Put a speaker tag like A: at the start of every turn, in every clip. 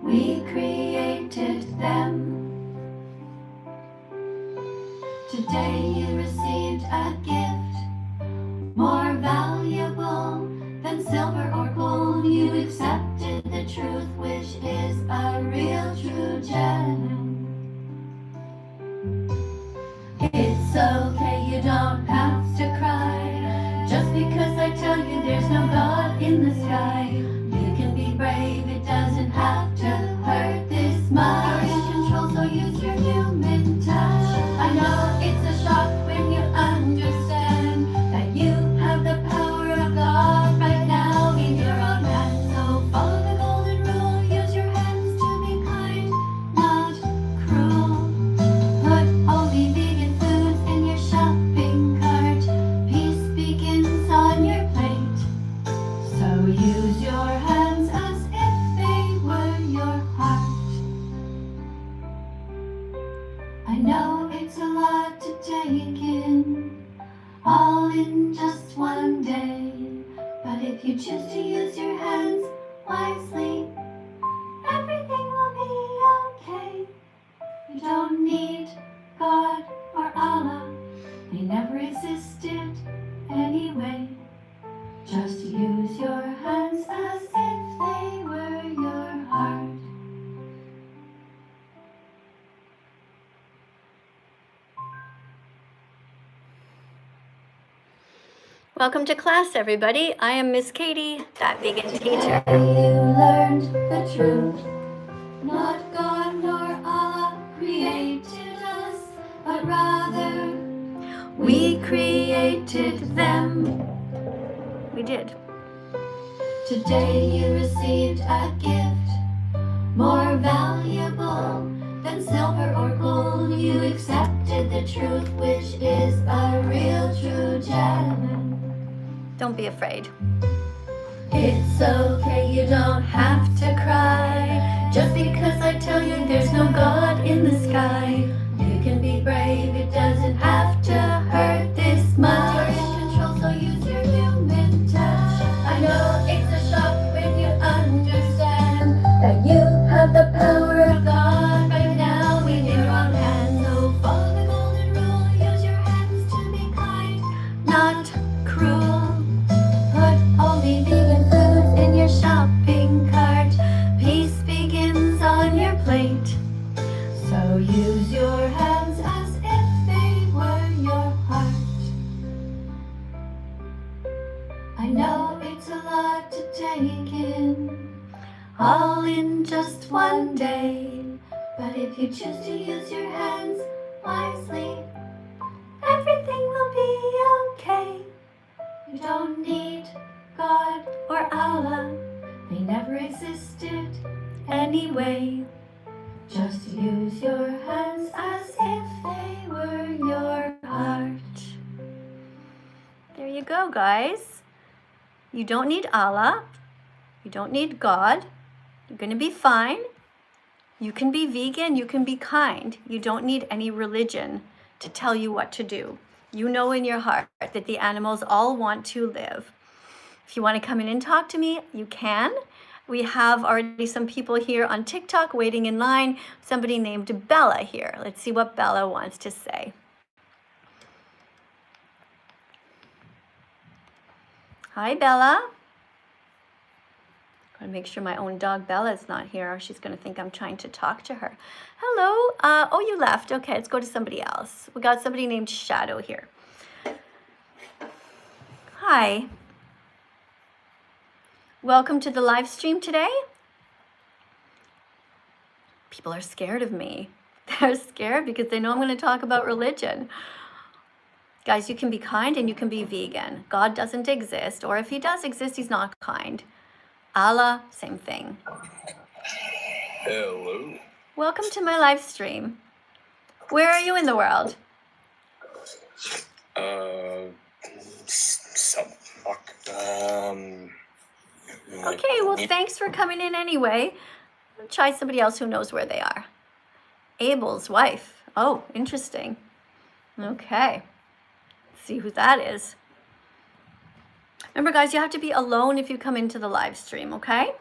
A: We created them. Today you received a gift more valuable than silver or gold. You accepted the truth, which is a real true gem. It's okay, you don't have to cry just because I tell you there's no God in the sky. You can be brave, it doesn't have to hurt this much. You're in control, so use your human touch. I know it's a shock when you understand that you have the power of God right now in your own hands. So follow the golden rule, use your hands to be kind, not cruel. Put only vegan foods in your shopping cart. Peace begins on your plate. So use your hands as if they were your heart. I know it's a lot to take in, all in just one day. But if you choose to use your hands wisely, everything will be okay. You don't need God or Allah, they never existed anyway. Just use your hands as if they were your heart. Welcome to class, everybody. I am Miss Katie, that vegan teacher. You learned the truth. Not God nor Allah created us, but rather we created them. We did. Today you received a gift more valuable than silver or gold. You accepted the truth, which is a real true gem. Don't be afraid. It's okay, you don't have to cry just because I tell you there's no God in the sky. You can be brave, it doesn't have to hurt this much. You're in control, so use your human touch. I know it's a shock when you understand that you have the power of God right now in your own hands. So follow the golden rule, use your hands to be kind, not cruel. Put only vegan foods in your shopping cart. Peace begins on your plate. So use your hands as if they were your heart. I know it's a lot to take in, all in just one day. But if you choose to use your hands wisely, everything will be okay. You don't need God or Allah, they never existed anyway. Just use your hands as if they were your heart. There you go, guys. You don't need Allah. You don't need God. You're going to be fine. You can be vegan. You can be kind. You don't need any religion to tell you what to do. You know in your heart that the animals all want to live. If you want to come in and talk to me, you can. We have already some people here on TikTok waiting in line. Somebody named Bella here. Let's see what Bella wants to say. Hi, Bella. I'm going to make sure my own dog Bella is not here, or she's going to think I'm trying to talk to her. Hello. Oh, you left. Okay, let's go to somebody else. We got somebody named Shadow here. Hi. Welcome to the live stream today. People are scared of me. They're scared because they know I'm going to talk about religion. Guys, you can be kind and you can be vegan. God doesn't exist, or if he does exist, he's not kind. Allah, same thing.
B: Hello.
A: Welcome to my live stream. Where are you in the world? Okay, well, thanks for coming in anyway. I'll try somebody else who knows where they are. Abel's wife. Oh, interesting. Okay. Let's see who that is. Remember, guys, you have to be alone if you come into the live stream, okay?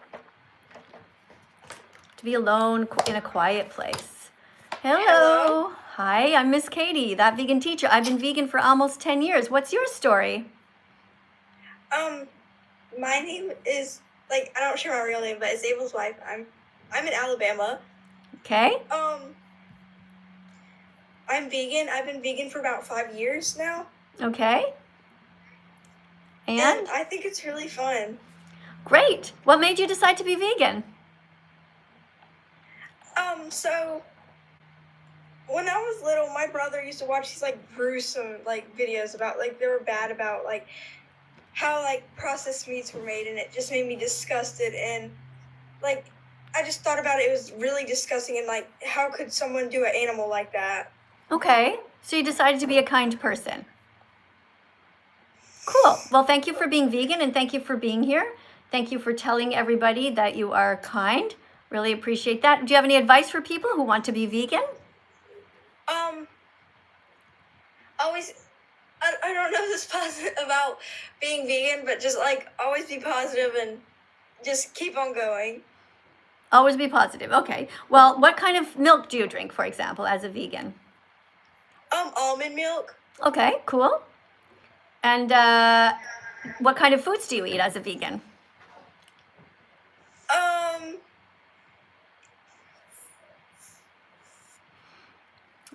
A: to be alone in a quiet place. Hello.
B: Hello.
A: Hi, I'm Miss Katie, that vegan teacher. I've been vegan for almost 10 years. What's your story?
B: My name is, like, I don't share my real name, but it's Abel's wife. I'm in Alabama.
A: Okay.
B: I'm vegan. I've been vegan for about 5 years now.
A: Okay. And?
B: I think it's really fun.
A: Great. What made you decide to be vegan?
B: So when I was little, my brother used to watch these, like, gruesome, like, videos about, like, they were bad about, like, how, like, processed meats were made, and it just made me disgusted, and, like, I just thought about it. It was really disgusting, and, like, how could someone do an animal like that?
A: Okay. So you decided to be a kind person. Cool. Well, thank you for being vegan, and thank you for being here. Thank you for telling everybody that you are kind. Really appreciate that. Do you have any advice for people who want to be vegan?
B: Always, I don't know this about being vegan, but just, like, always be positive and just keep on going.
A: Always be positive. Okay. Well, what kind of milk do you drink, for example, as a vegan?
B: Almond milk.
A: Okay, cool. And what kind of foods do you eat as a vegan?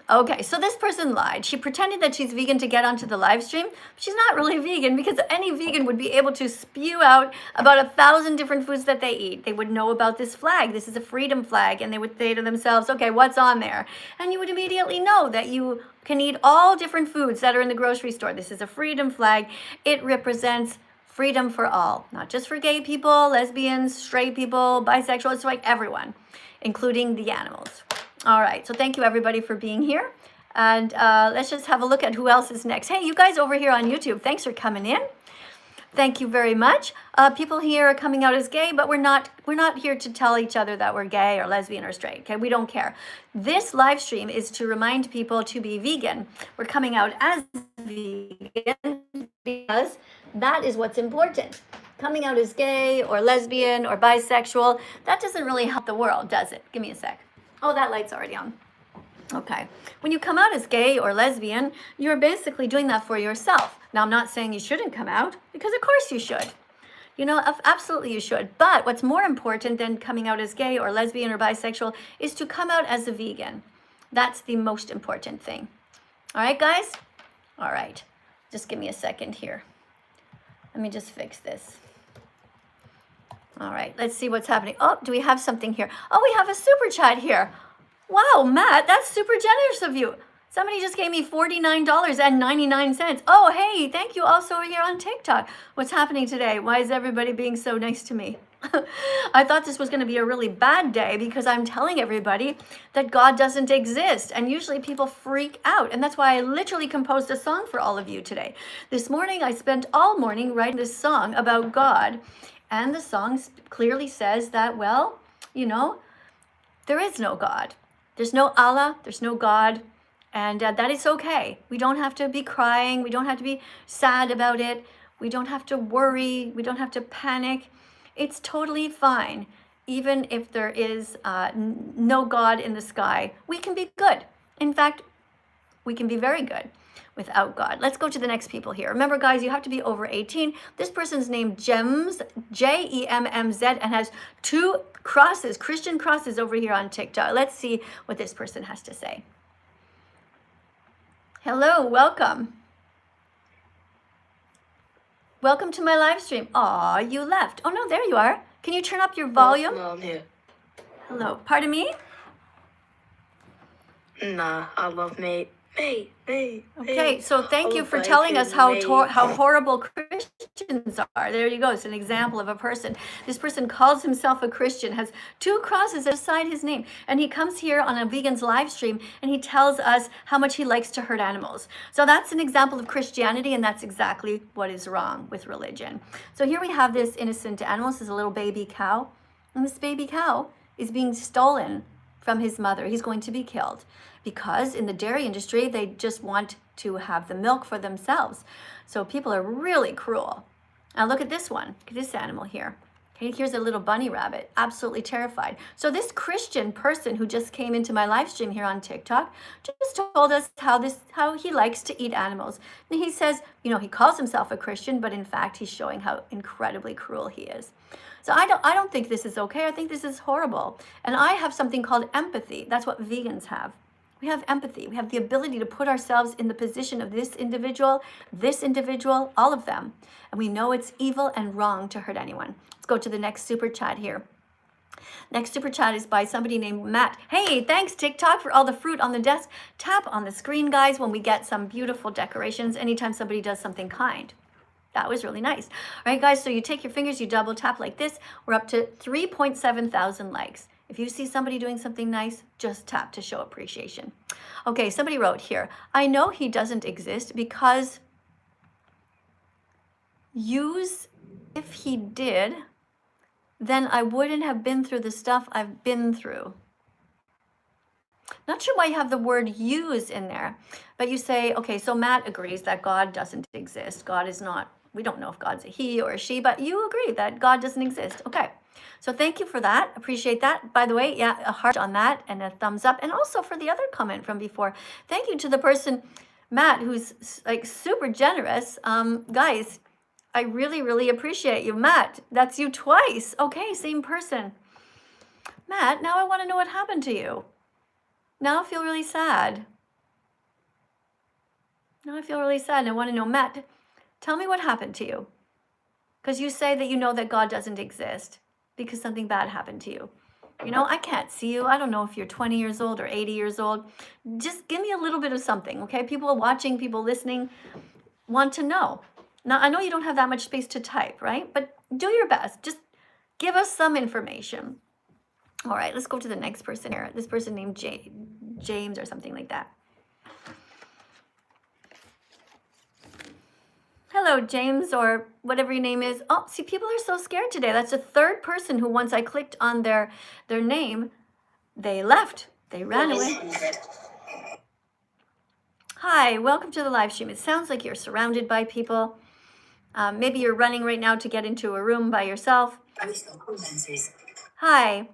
A: Okay, so this person lied. She pretended that she's vegan to get onto the live stream. But she's not really vegan, because any vegan would be able to spew out about 1,000 different foods that they eat. They would know about this flag. This is a freedom flag. And they would say to themselves, okay, what's on there? And you would immediately know that you can eat all different foods that are in the grocery store. This is a freedom flag. It represents freedom for all, not just for gay people, lesbians, straight people, bisexual. It's like everyone, including the animals. All right, so thank you everybody for being here. And let's just have a look at who else is next. Hey, you guys over here on YouTube, thanks for coming in. Thank you very much. People here are coming out as gay, but we're not here to tell each other that we're gay or lesbian or straight, okay? We don't care. This live stream is to remind people to be vegan. We're coming out as vegan because that is what's important. Coming out as gay or lesbian or bisexual, that doesn't really help the world, does it? Give me a sec. Oh, that light's already on. Okay. When you come out as gay or lesbian, you're basically doing that for yourself. Now, I'm not saying you shouldn't come out, because of course you should. You know, absolutely you should. But what's more important than coming out as gay or lesbian or bisexual is to come out as a vegan. That's the most important thing. All right, guys? All right. Just give me a second here. Let me just fix this. All right, let's see what's happening. Oh, do we have something here? Oh, we have a super chat here. Wow, Matt, that's super generous of you. Somebody just gave me $49.99. Oh, hey, thank you also here on TikTok. What's happening today? Why is everybody being so nice to me? I thought this was going to be a really bad day, because I'm telling everybody that God doesn't exist. And usually people freak out. And that's why I literally composed a song for all of you today. This morning, I spent all morning writing this song about God. And the song clearly says that, well, you know, there is no God. There's no Allah. There's no God. And that is okay. We don't have to be crying. We don't have to be sad about it. We don't have to worry. We don't have to panic. It's totally fine. Even if there is no God in the sky, we can be good. In fact, we can be very good without God. Let's go to the next people here. Remember, guys, you have to be over 18. This person's named Gems, J-E-M-M-Z, and has 2 crosses, Christian crosses over here on TikTok. Let's see what this person has to say. Hello, welcome. Welcome to my live stream. Aw, you left. Oh, no, there you are. Can you turn up your volume?
C: No, I'm here.
A: Hello. Pardon me?
C: Nah, I love Nate.
A: Okay, so thank you for telling us how horrible Christians are. There you go. It's an example of a person. This person calls himself a Christian, has 2 crosses beside his name, and he comes here on a vegan's live stream and he tells us how much he likes to hurt animals. So that's an example of Christianity, and that's exactly what is wrong with religion. So here we have this innocent animal. This is a little baby cow, and this baby cow is being stolen from his mother. He's going to be killed, because in the dairy industry, they just want to have the milk for themselves. So people are really cruel. Now look at this one. Look at this animal here. Okay, here's a little bunny rabbit, absolutely terrified. So this Christian person who just came into my live stream here on TikTok just told us how he likes to eat animals. And he says, you know, he calls himself a Christian, but in fact, he's showing how incredibly cruel he is. So I don't think this is okay. I think this is horrible. And I have something called empathy. That's what vegans have. We have empathy. We have the ability to put ourselves in the position of this individual, all of them. And we know it's evil and wrong to hurt anyone. Let's go to the next super chat here. Next super chat is by somebody named Matt. Hey, thanks TikTok for all the fruit on the desk. Tap on the screen, guys, when we get some beautiful decorations, anytime somebody does something kind. That was really nice. All right, guys, so you take your fingers, you double tap like this. We're up to 3.7 thousand likes. If you see somebody doing something nice, just tap to show appreciation. Okay, somebody wrote here, I know he doesn't exist because if he did, then I wouldn't have been through the stuff I've been through. Not sure why you have the word use in there, but you say, okay, so Matt agrees that God doesn't exist. God is not, we don't know if God's a he or a she, but you agree that God doesn't exist. Okay, so thank you for that. Appreciate that. By the way, yeah, a heart on that and a thumbs up. And also for the other comment from before, thank you to the person, Matt, who's like super generous. Guys, I really, really appreciate you. Matt, that's you twice. Okay, same person. Matt, now I want to know what happened to you. Now I feel really sad. Now I feel really sad and I want to know, Matt, tell me what happened to you. Because you say that you know that God doesn't exist because something bad happened to you. You know, I can't see you. I don't know if you're 20 years old or 80 years old. Just give me a little bit of something, okay? People watching, people listening want to know. Now, I know you don't have that much space to type, right? But do your best. Just give us some information. All right, let's go to the next person here. This person named James or something like that. Hello, James, or whatever your name is. Oh, see, people are so scared today. That's the third person who, once I clicked on their name, they left. They ran away. Hi, welcome to the live stream. It sounds like you're surrounded by people. Maybe you're running right now to get into a room by yourself. Hi.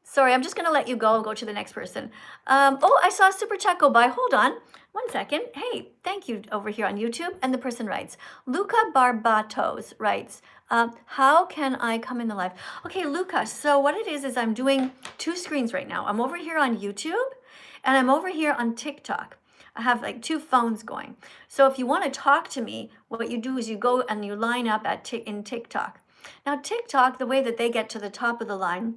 A: Sorry, I'm just going to let you go to the next person. Oh, I saw a super chat go by. Hold on 1 second. Hey, thank you over here on YouTube. And the person writes, Luca Barbatos writes, how can I come in the live? Okay, Luca, so what it is I'm doing 2 screens right now. I'm over here on YouTube and I'm over here on TikTok. I have like 2 phones going. So if you want to talk to me, what you do is you go and you line up in TikTok. Now, TikTok, the way that they get to the top of the line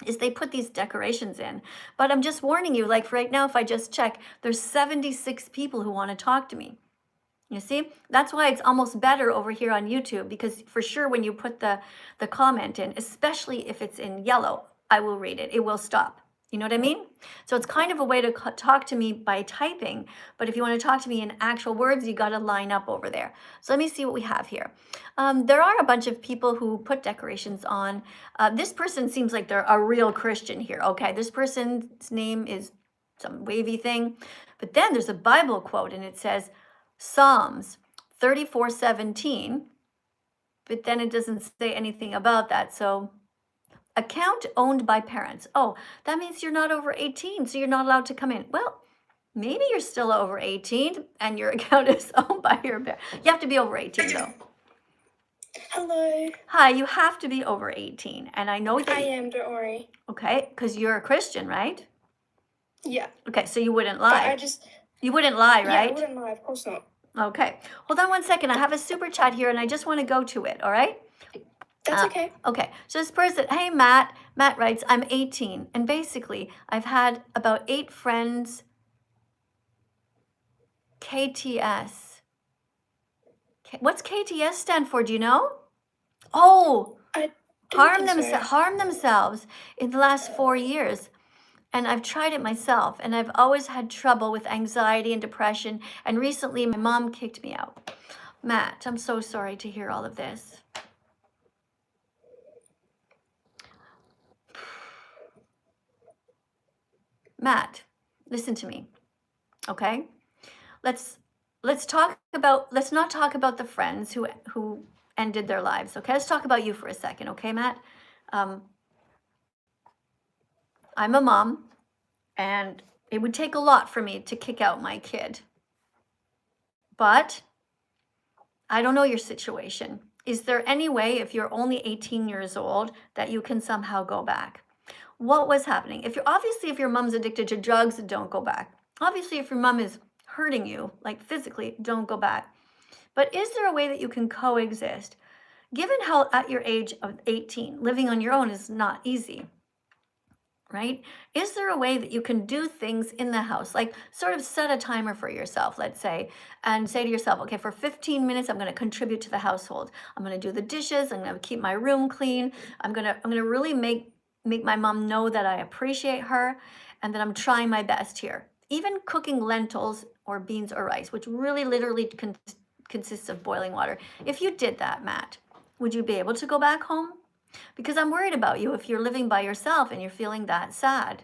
A: is they put these decorations in. But I'm just warning you, like right now, if I just check, there's 76 people who want to talk to me. You see, that's why it's almost better over here on YouTube, because for sure when you put the comment in, especially if it's in yellow, I will read it. It will stop. You know what I mean? So it's kind of a way to talk to me by typing, but if you want to talk to me in actual words, you got to line up over there. So let me see what we have here. There are a bunch of people who put decorations on. This person seems like they're a real Christian here. Okay, this person's name is some wavy thing, but then there's a Bible quote and it says Psalms 34:17, but then it doesn't say anything about that. So account owned by parents. Oh, that means you're not over 18, so you're not allowed to come in. Well, maybe you're still over 18 and your account is owned by your parents. You have to be over 18 though.
B: Hello.
A: Hi, you have to be over 18. And I know that
B: I am, don't worry.
A: Okay, because you're a Christian, right?
B: Yeah.
A: Okay, so you wouldn't
B: But
A: lie. You wouldn't lie,
B: Yeah, I
A: right?
B: wouldn't lie, of course not.
A: Okay. Hold on 1 second. I have a super chat here and I just want to go to it, all right?
B: That's okay.
A: Okay, so this person, hey Matt writes, I'm 18, and basically I've had about 8 friends, KTS. What's KTS stand for, do you know? Oh,
B: I don't think so.
A: harm themselves in the last 4 years. And I've tried it myself, and I've always had trouble with anxiety and depression, and recently my mom kicked me out. Matt, I'm so sorry to hear all of this. Matt, listen to me, okay? Let's not talk about the friends who ended their lives. Okay, let's talk about you for a second. Okay, Matt? I'm a mom, and it would take a lot for me to kick out my kid. But I don't know your situation. Is there any way, if you're only 18 years old, that you can somehow go back? What was happening? If your mom's addicted to drugs, don't go back. Obviously, if your mom is hurting you, like physically, don't go back. But is there a way that you can coexist? Given how at your age of 18, living on your own is not easy, right? Is there a way that you can do things in the house, like sort of set a timer for yourself, let's say, and say to yourself, okay, for 15 minutes, I'm going to contribute to the household. I'm going to do the dishes. I'm going to keep my room clean. I'm going to really make my mom know that I appreciate her and that I'm trying my best here. Even cooking lentils or beans or rice, which really literally consists of boiling water. If you did that, Matt, would you be able to go back home? Because I'm worried about you if you're living by yourself and you're feeling that sad,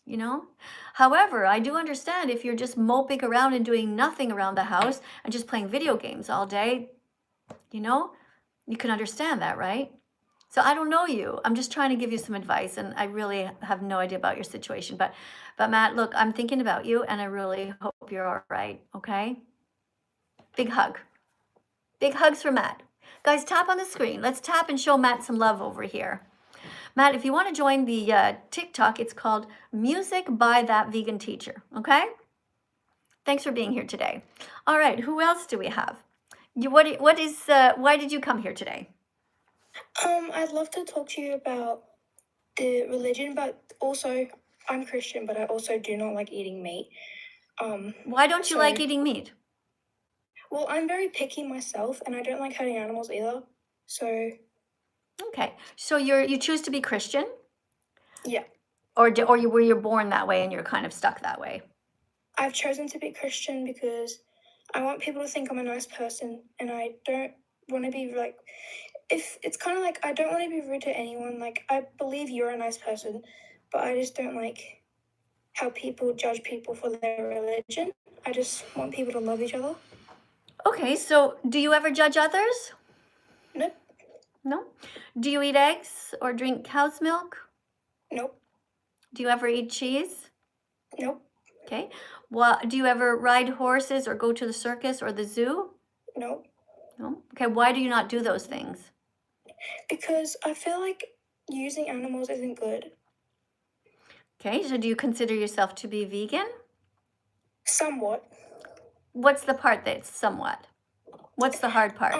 A: you know? However, I do understand if you're just moping around and doing nothing around the house and just playing video games all day, you know? You can understand that, right? So I don't know you. I'm just trying to give you some advice, and I really have no idea about your situation. But Matt, look, I'm thinking about you, and I really hope you're all right, okay? Big hug. Big hugs for Matt. Guys, tap on the screen. Let's tap and show Matt some love over here. Matt, if you want to join the TikTok, it's called Music by That Vegan Teacher, okay? Thanks for being here today. All right, who else do we have? Why did you come here today?
C: I'd love to talk to you about the religion, but also I'm Christian, but I also do not like eating meat.
A: Why don't you like eating meat?
C: Well, I'm very picky myself, and I don't like hurting animals either. So.
A: Okay, so you choose to be Christian?
C: Yeah.
A: Or were you born that way and you're kind of stuck that way?
C: I've chosen to be Christian because I want people to think I'm a nice person, and I don't want to be like. If it's kind of like I don't want to be rude to anyone. Like, I believe you're a nice person, but I just don't like how people judge people for their religion. I just want people to love each other.
A: Okay, so do you ever judge others?
C: Nope.
A: No? Do you eat eggs or drink cow's milk?
C: Nope.
A: Do you ever eat cheese?
C: Nope.
A: Okay. Well, do you ever ride horses or go to the circus or the zoo?
C: Nope.
A: No? Okay, why do you not do those things?
C: Because I feel like using animals isn't good.
A: Okay, so do you consider yourself to be vegan?
C: Somewhat.
A: What's the part that's somewhat? What's the hard part?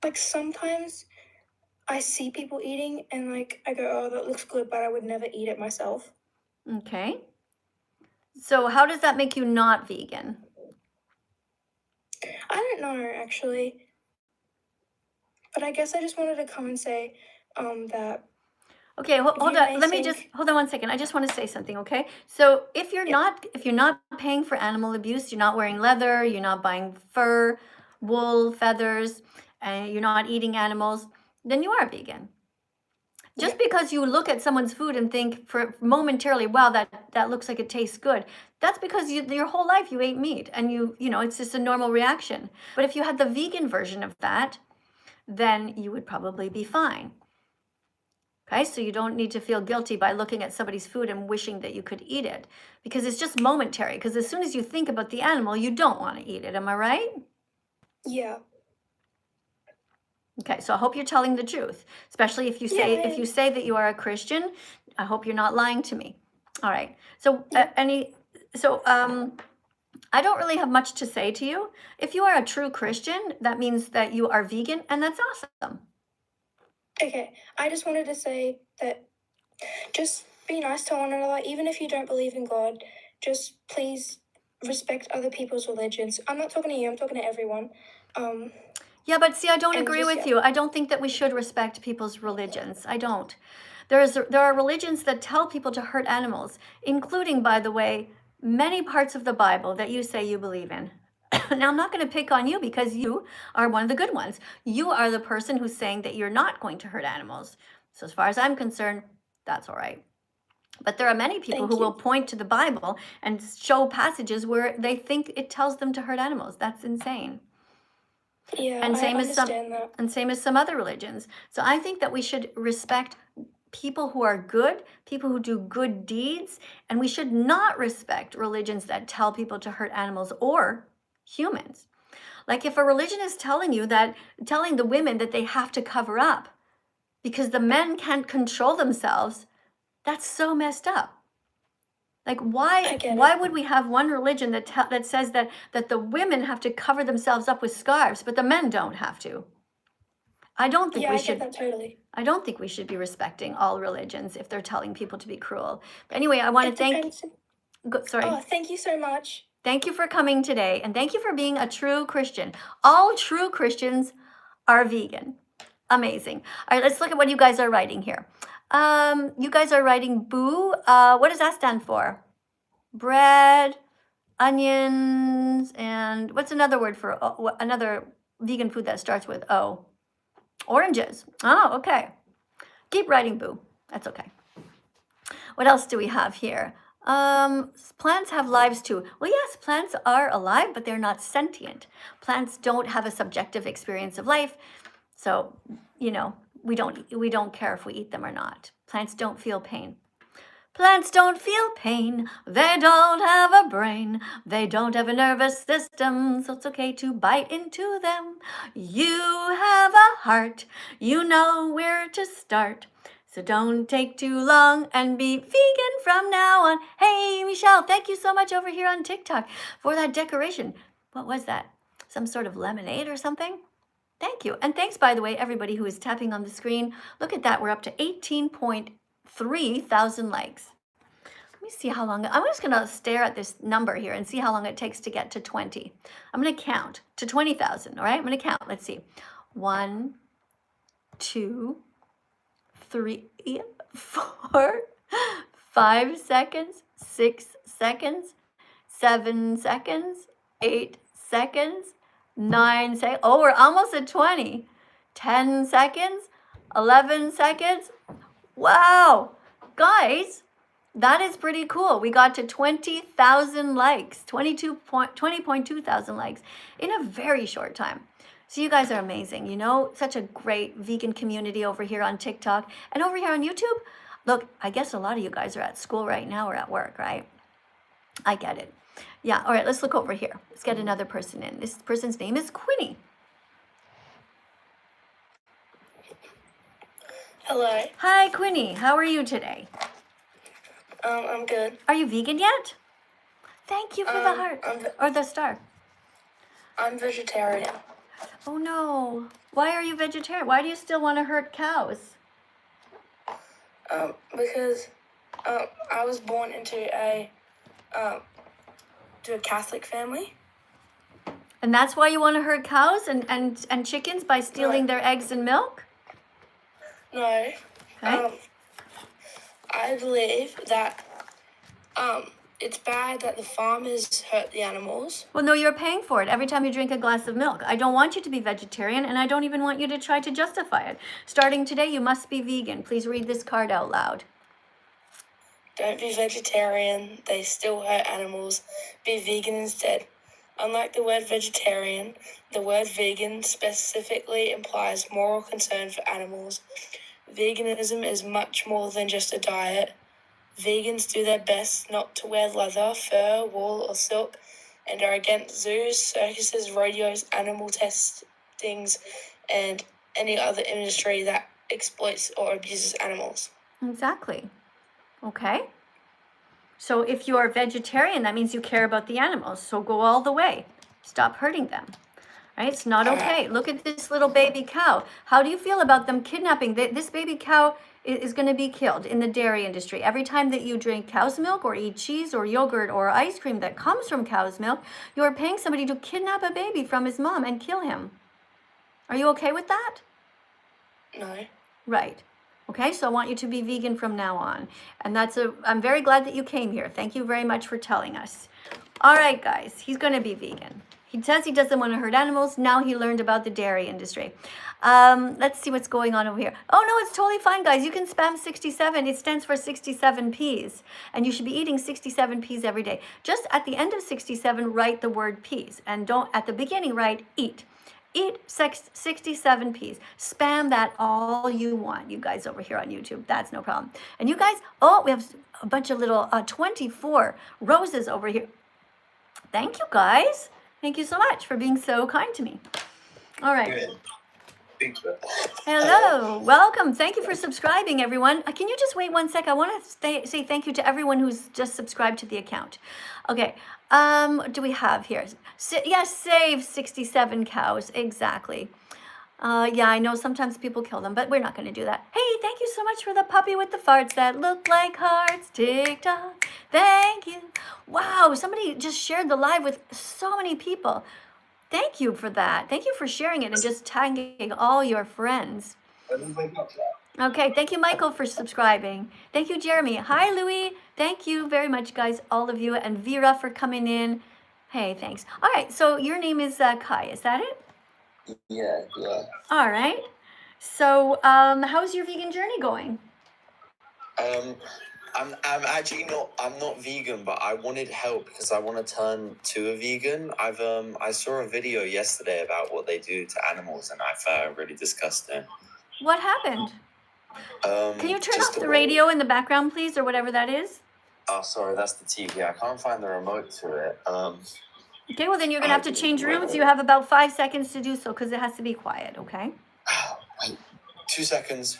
C: Like sometimes I see people eating and like I go, oh, that looks good, but I would never eat it myself.
A: Okay. So how does that make you not vegan?
C: I don't know, actually. But I guess I just wanted to come and say that.
A: Okay, hold on. Hold on one second. I just want to say something, okay? So if you're not paying for animal abuse, you're not wearing leather, you're not buying fur, wool, feathers, and you're not eating animals, then you are vegan. Just because you look at someone's food and think for momentarily, wow, that looks like it tastes good, that's because your whole life you ate meat, and you know it's just a normal reaction. But if you had the vegan version of that, then you would probably be fine. Okay, so you don't need to feel guilty by looking at somebody's food and wishing that you could eat it, because it's just momentary. Because as soon as you think about the animal, you don't want to eat it. Am I right?
C: Yeah.
A: Okay, so I hope you're telling the truth, especially if you say that you are a Christian. I hope you're not lying to me. All right. So I don't really have much to say to you. If you are a true Christian, that means that you are vegan, and that's awesome.
C: Okay, I just wanted to say that just be nice to one another, even if you don't believe in God. Just please respect other people's religions. I'm not talking to you, I'm talking to everyone.
A: Yeah, but see, I don't agree with you. I don't think that we should respect people's religions. I don't. There are religions that tell people to hurt animals, including, by the way, many parts of the Bible that you say you believe in. Now, I'm not going to pick on you because you are one of the good ones. You are the person who's saying that you're not going to hurt animals. So as far as I'm concerned, that's all right. But there are many people who will point to the Bible and show passages where they think it tells them to hurt animals. That's insane.
C: Yeah,
A: And
C: I
A: same as some,
C: understand that.
A: and same as some other religions. So I think that we should respect people who are good, people who do good deeds, and we should not respect religions that tell people to hurt animals or humans. Like if a religion is telling the women that they have to cover up because the men can't control themselves, that's so messed up. Like
C: I get
A: why
C: it.
A: would we have one religion that says that the women have to cover themselves up with scarves, but the men don't have to? I don't think
C: Yeah,
A: we
C: I
A: should.
C: get that totally.
A: I don't think we should be respecting all religions if they're telling people to be cruel. But anyway, I want to
C: It
A: thank.
C: depends.
A: Sorry.
C: Oh, thank you so much.
A: Thank you for coming today, and thank you for being a true Christian. All true Christians are vegan. Amazing. All right, let's look at what you guys are writing here. You guys are writing boo. What does that stand for? Bread, onions, and what's another word for another vegan food that starts with O? Oranges. Oh, okay. Keep writing boo. That's okay. What else do we have here? Plants have lives too. Well, yes, plants are alive, but they're not sentient. Plants don't have a subjective experience of life. So, we don't care if we eat them or not. Plants don't feel pain. Plants don't feel pain. They don't have a brain. They don't have a nervous system, so it's okay to bite into them. You have a heart. You know where to start. So don't take too long and be vegan from now on. Hey, Michelle, thank you so much over here on TikTok for that decoration. What was that? Some sort of lemonade or something? Thank you. And thanks, by the way, everybody who is tapping on the screen. Look at that. We're up to 18.3 thousand likes. Let me see how long. I'm just going to stare at this number here and see how long it takes to get to 20. I'm going to count to 20,000. All right. I'm going to count. Let's see. 1, 2, 3, 4, 5 seconds, 6 seconds, 7 seconds, 8 seconds, 9 seconds. Oh, we're almost at 20. 10 seconds, 11 seconds. Wow. Guys, that is pretty cool. We got to 20,000 likes, 20.2 thousand likes in a very short time. So you guys are amazing. Such a great vegan community over here on TikTok and over here on YouTube. Look, I guess a lot of you guys are at school right now or at work, right? I get it. Yeah. All right. Let's look over here. Let's get another person in. This person's name is Quinny.
C: Hello.
A: Hi, Quinny. How are you today?
C: I'm good.
A: Are you vegan yet? Thank you for the heart or the star.
C: I'm vegetarian.
A: Oh no. Why are you vegetarian? Why do you still want to hurt cows?
C: Because I was born into a Catholic family.
A: And that's why you want to hurt cows and chickens by stealing their eggs and milk?
C: No.
A: Okay.
C: I believe that it's bad that the farmers hurt the animals.
A: Well, no, you're paying for it every time you drink a glass of milk. I don't want you to be vegetarian, and I don't even want you to try to justify it. Starting today, you must be vegan. Please read this card out loud.
C: Don't be vegetarian. They still hurt animals. Be vegan instead. Unlike the word vegetarian, the word vegan specifically implies moral concern for animals. Veganism is much more than just a diet. Vegans do their best not to wear leather, fur, wool, or silk, and are against zoos, circuses, rodeos, animal testings, and any other industry that exploits or abuses animals.
A: Exactly. Okay. So if you are vegetarian, that means you care about the animals. So go all the way. Stop hurting them. Right? It's not okay. Look at this little baby cow. How do you feel about them kidnapping? This baby cow is going to be killed in the dairy industry. Every time that you drink cow's milk or eat cheese or yogurt or ice cream that comes from cow's milk, you are paying somebody to kidnap a baby from his mom and kill him. Are you okay with that?
C: No.
A: Right. Okay, so I want you to be vegan from now on. And I'm very glad that you came here. Thank you very much for telling us. All right, guys, he's going to be vegan. He says he doesn't want to hurt animals. Now he learned about the dairy industry. Let's see what's going on over here. Oh, no, it's totally fine, guys. You can spam 67. It stands for 67 peas. And you should be eating 67 peas every day. Just at the end of 67, write the word peas. And don't, at the beginning, write eat. Eat 67 peas. Spam that all you want, you guys over here on YouTube. That's no problem. And you guys, oh, we have a bunch of little 24 roses over here. Thank you, guys. Thank you so much for being so kind to me. All right. Hello, welcome. Thank you for subscribing, everyone. Can you just wait one sec? I want to say thank you to everyone who's just subscribed to the account. Okay, what do we have here? Yes, save 67 cows, exactly. Yeah, I know sometimes people kill them, but we're not going to do that. Hey, thank you so much for the puppy with the farts that look like hearts. TikTok, thank you. Wow, somebody just shared the live with so many people. Thank you for that. Thank you for sharing it and just tagging all your friends. Okay, thank you, Michael, for subscribing. Thank you, Jeremy. Hi, Louis. Thank you very much, guys, all of you, and Vera for coming in. Hey, thanks. All right, so your name is Kai, is that it?
D: Yeah.
A: All right. So, how's your vegan journey going?
D: I'm actually not. I'm not vegan, but I wanted help because I want to turn to a vegan. I saw a video yesterday about what they do to animals, and I found really disgusting.
A: What happened? Can you turn off the
D: way...
A: radio in the background, please, or whatever that is?
D: Oh, sorry, that's the TV. I can't find the remote to it.
A: Okay, well then you're gonna have to change rooms. You have about 5 seconds to do so because it has to be quiet. Okay.
D: Wait, 2 seconds.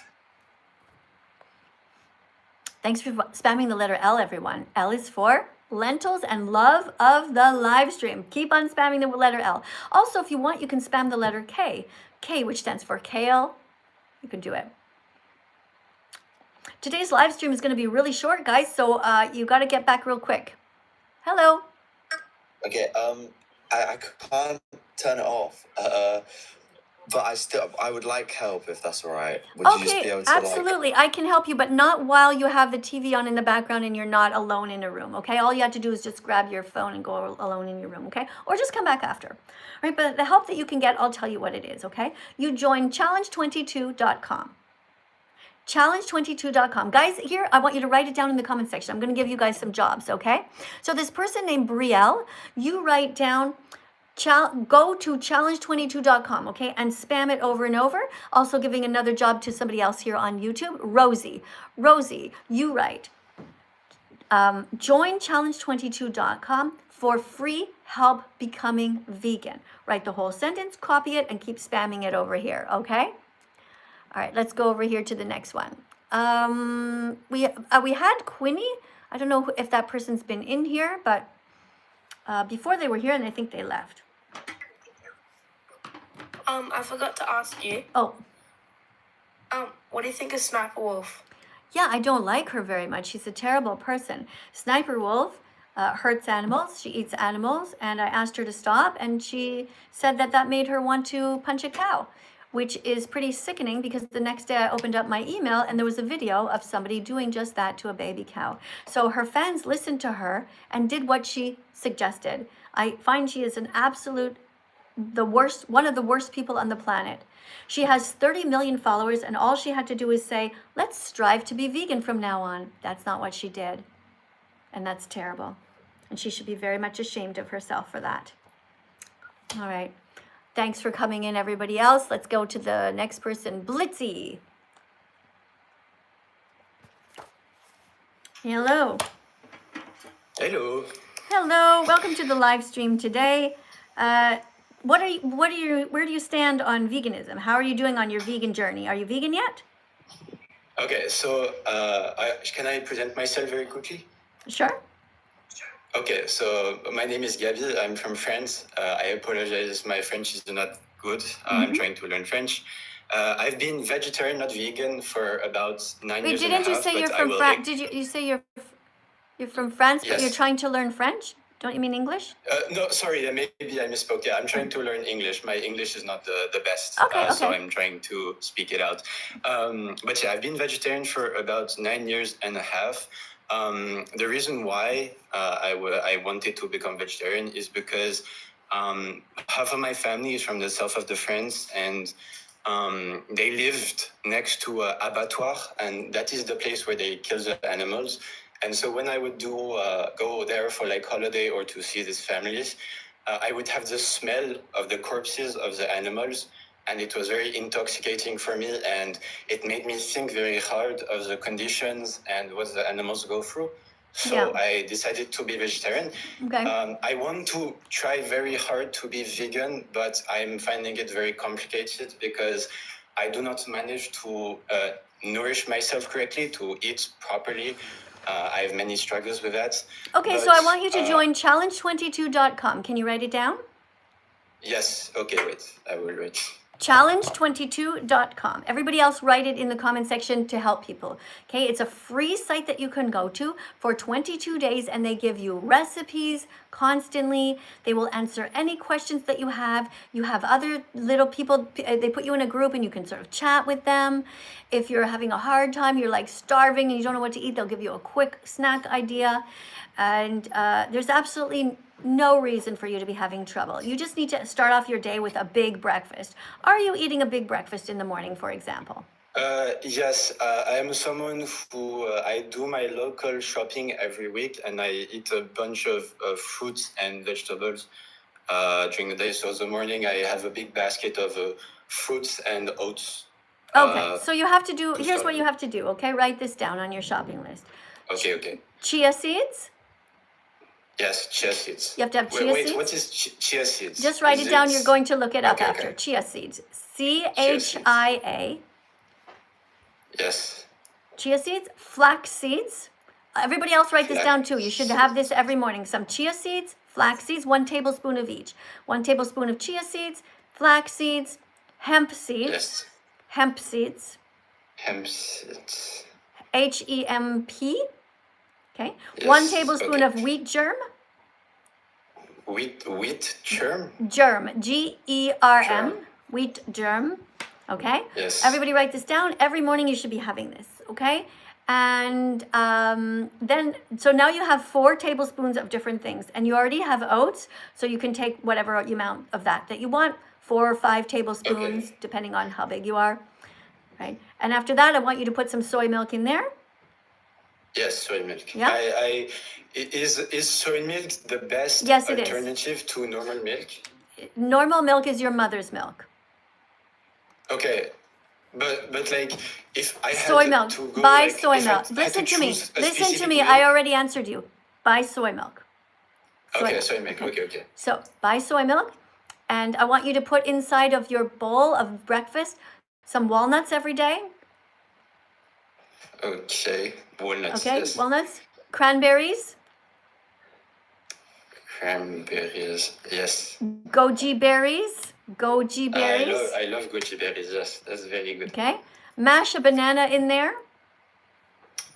A: Thanks for spamming the letter L, everyone. L is for lentils and love of the live stream. Keep on spamming the letter L. Also, if you want, you can spam the letter K. K, which stands for kale. You can do it. Today's live stream is going to be really short, guys, so you got to get back real quick. Hello.
D: Okay, I can't turn it off. But I would like help if that's all right. Would you just be able to,
A: absolutely. I can help you, but not while you have the TV on in the background and you're not alone in a room, okay? All you have to do is just grab your phone and go alone in your room, okay? Or just come back after, all right? But the help that you can get, I'll tell you what it is, okay? You join challenge22.com. Challenge22.com. Guys, here, I want you to write it down in the comment section. I'm going to give you guys some jobs, okay? So this person named Brielle, you write down... go to challenge22.com, okay, and spam it over and over. Also giving another job to somebody else here on YouTube, Rosie. Rosie, you write, join challenge22.com for free help becoming vegan. Write the whole sentence, copy it, and keep spamming it over here, okay? All right, let's go over here to the next one. We had Quinny. I don't know if that person's been in here, but before they were here, and I think they left.
C: I forgot to ask you.
A: Oh.
C: What do you think of Sniper Wolf?
A: Yeah, I don't like her very much. She's a terrible person. Sniper Wolf hurts animals. She eats animals, and I asked her to stop, and she said that made her want to punch a cow, which is pretty sickening because the next day I opened up my email and there was a video of somebody doing just that to a baby cow. So her fans listened to her and did what she suggested. I find she is an absolute one of the worst people on the planet. She has 30 million followers, and all she had to do is say, let's strive to be vegan from now on. That's not what she did. And that's terrible. And she should be very much ashamed of herself for that. All right. Thanks for coming in, everybody else. Let's go to the next person, Blitzy. Hello.
D: Hello.
A: Hello. Welcome to the live stream today. Where do you stand on veganism? How are you doing on your vegan journey? Are you vegan yet?
D: Okay, so can I present myself very quickly?
A: Sure.
D: Okay, so my name is Gabi. I'm from France. I apologize, my French is not good. I'm trying to learn French. I've been vegetarian, not vegan, for about 9 years and a half.
A: Didn't you say you're from France? Did you say you're from France, but you're trying to learn French? Don't you mean English?
D: No, sorry, maybe I misspoke. Yeah, I'm trying to learn English. My English is not the best,
A: okay.
D: So I'm trying to speak it out. But yeah, I've been vegetarian for about 9 years and a half. The reason why I wanted to become vegetarian is because half of my family is from the south of the France, and they lived next to an abattoir, and that is the place where they kill the animals. And so when I would go there for like holiday or to see these families, I would have the smell of the corpses of the animals, and it was very intoxicating for me, and it made me think very hard of the conditions and what the animals go through. So I decided to be vegetarian.
A: Okay.
D: I want to try very hard to be vegan, but I'm finding it very complicated because I do not manage to nourish myself correctly, to eat properly. I have many struggles with that.
A: Okay, so I want you to join challenge22.com. Can you write it down?
D: Yes. Okay, wait. I will write.
A: Challenge22.com. Everybody else write it in the comment section to help people. Okay, it's a free site that you can go to for 22 days, and they give you recipes constantly. They will answer any questions that you have. You have other little people, they put you in a group and you can sort of chat with them. If you're having a hard time, you're like starving and you don't know what to eat, they'll give you a quick snack idea. And there's absolutely no reason for you to be having trouble. You just need to start off your day with a big breakfast. Are you eating a big breakfast in the morning, for example?
D: Yes, I am someone who I do my local shopping every week, and I eat a bunch of fruits and vegetables during the day. So the morning I have a big basket of fruits and oats.
A: Okay, so you have to do, here's what you have to do, okay? Write this down on your shopping list.
D: Okay.
A: Chia seeds?
D: Yes, chia seeds.
A: You have to have chia seeds?
D: Wait, what is chia seeds?
A: Just write it down. You're going to look it up after.
D: Okay.
A: Chia seeds. CIA.
D: Yes.
A: Chia seeds. Flax seeds. Everybody else write this down too. You should have this every morning. Some chia seeds, flax seeds, 1 tablespoon of each. 1 tablespoon of chia seeds, flax seeds, hemp seeds.
D: Yes.
A: Hemp seeds.
D: Hemp seeds.
A: HEMP. Okay.
D: Yes,
A: 1 tablespoon of wheat germ.
D: Wheat germ?
A: Germ. GERM. Wheat germ. Okay.
D: Yes.
A: Everybody write this down. Every morning you should be having this. Okay. And then, so now you have 4 tablespoons of different things, and you already have oats, so you can take whatever amount of that you want, 4 or 5 tablespoons, depending on how big you are, right? And after that, I want you to put some soy milk in there.
D: Yes, soy milk.
A: Yeah.
D: Is soy milk the best alternative to normal milk?
A: Normal milk is your mother's milk.
D: Okay. But like, if I had
A: soy milk.
D: To go,
A: buy
D: like,
A: soy milk. Listen to me. Listen to me. I already answered you. Buy soy milk.
D: Soy milk. Okay.
A: So buy soy milk, and I want you to put inside of your bowl of breakfast some walnuts every day.
D: Okay, walnuts.
A: Okay,
D: yes.
A: Walnuts. Cranberries.
D: Cranberries, yes.
A: Goji berries. Goji berries.
D: I love goji berries, yes. That's very good.
A: Okay. Mash a banana in there.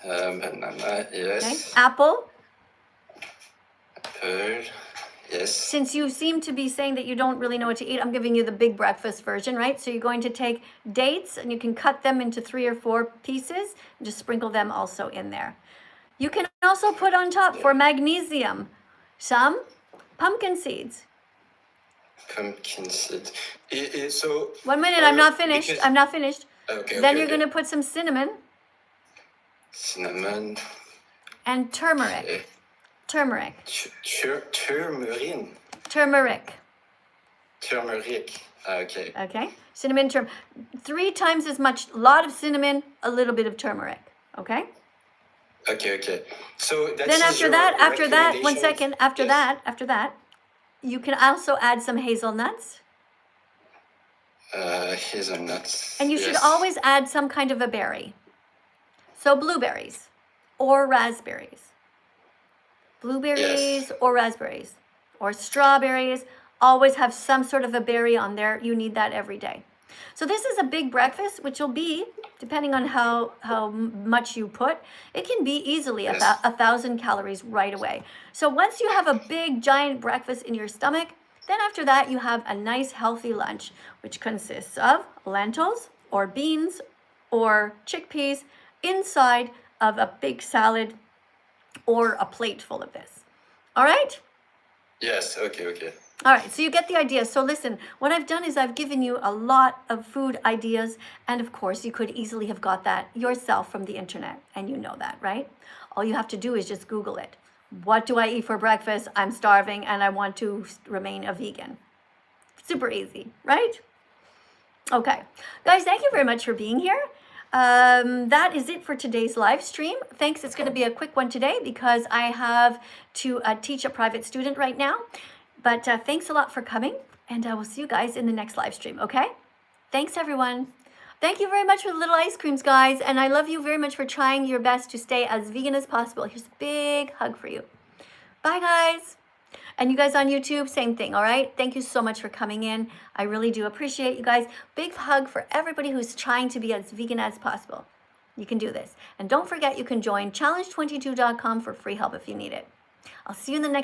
D: Banana, yes.
A: Okay. Apple.
D: Apple, yes.
A: Since you seem to be saying that you don't really know what to eat, I'm giving you the big breakfast version, right? So you're going to take dates, and you can cut them into 3 or 4 pieces and just sprinkle them also in there. You can also put on top for magnesium some pumpkin seeds.
D: Pumpkin seed. So
A: 1 minute, I'm not finished. I'm not finished.
D: Okay.
A: You're going to put some cinnamon.
D: Cinnamon.
A: And turmeric.
D: Okay.
A: Turmeric.
D: Turmeric.
A: Turmeric.
D: Okay.
A: Okay. Cinnamon, 3 times as much. A lot of cinnamon, a little bit of turmeric. Okay.
D: Okay. So that's
A: then after that, 1 second. After that, you can also add some hazelnuts.
D: Hazelnuts.
A: And you should always add some kind of a berry. So blueberries or raspberries. Blueberries or raspberries or strawberries. Always have some sort of a berry on there. You need that every day. So this is a big breakfast, which will be, depending on how much you put, it can be easily 1,000 calories right away. So once you have a big, giant breakfast in your stomach, then after that, you have a nice, healthy lunch, which consists of lentils or beans or chickpeas inside of a big salad or a plate full of this. All right?
D: Yes, okay.
A: All right, so you get the idea. So listen, what I've done is I've given you a lot of food ideas, and of course, you could easily have got that yourself from the internet, and you know that, right? All you have to do is just Google it. What do I eat for breakfast? I'm starving and I want to remain a vegan. Super easy, right? Okay, guys, thank you very much for being here. That is it for today's live stream. Thanks. It's going to be a quick one today because I have to teach a private student right now. But thanks a lot for coming, and I will see you guys in the next live stream, okay? Thanks, everyone. Thank you very much for the little ice creams, guys, and I love you very much for trying your best to stay as vegan as possible. Here's a big hug for you. Bye, guys. And you guys on YouTube, same thing, all right? Thank you so much for coming in. I really do appreciate you guys. Big hug for everybody who's trying to be as vegan as possible. You can do this. And don't forget, you can join challenge22.com for free help if you need it. I'll see you in the next